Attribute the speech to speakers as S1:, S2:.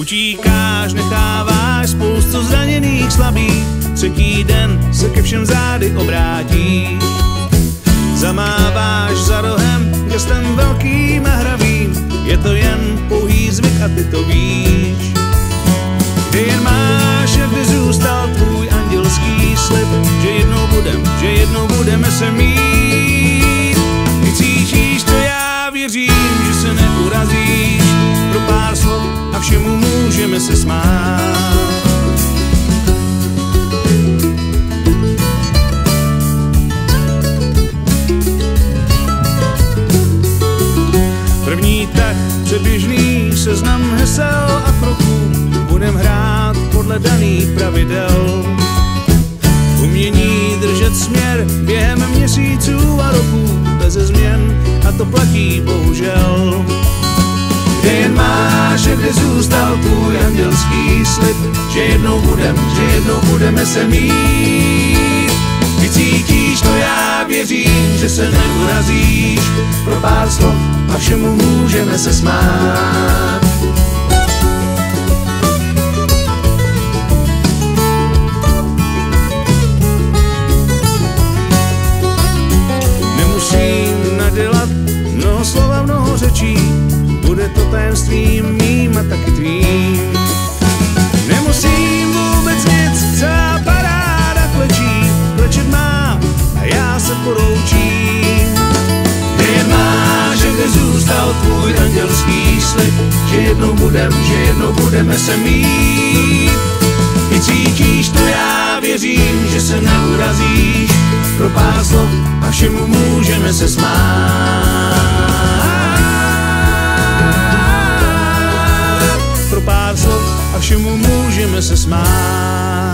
S1: Utíkáš, necháváš spoustu zraněných slabých, třetí den se ke všem zády obrátíš. Zamáváš za rohem gestem velkým a hravým, je to jen pouhý zvyk a ty to víš. Kdy jen máš, jak by zůstal tvůj andělský slib, že jednou budeme se mít. Ty cítíš to, já věřím, že se neurazíš, pro pár slov a všemu můžeme se smát. První tak předběžný seznam hesel a kroků, budem hrát podle daných pravidel. Umění držet směr během měsíců a roků, beze změn, a to platí bohužel. Kde jen máš, kde zůstal tvůj andělský slib, že jednou budeme se mít. Ty cítíš to, já věřím, že se neurazíš, pro pár slov a všemu můžeme se smát. Nemusím nadělat mnoho slova, mnoho řečí, bude to tajemstvím mým a taky tvým. Nemusím vůbec nic, celá paráda klečet má a já se poroučím. Kde máš, kde zůstal tvůj andělský slib, že jednou budeme se mít. Ty cítíš to, já věřím, že se neurazíš, pro pár slov a všemu můžeme se smát. Pro pár slov a všemu můžeme se smát.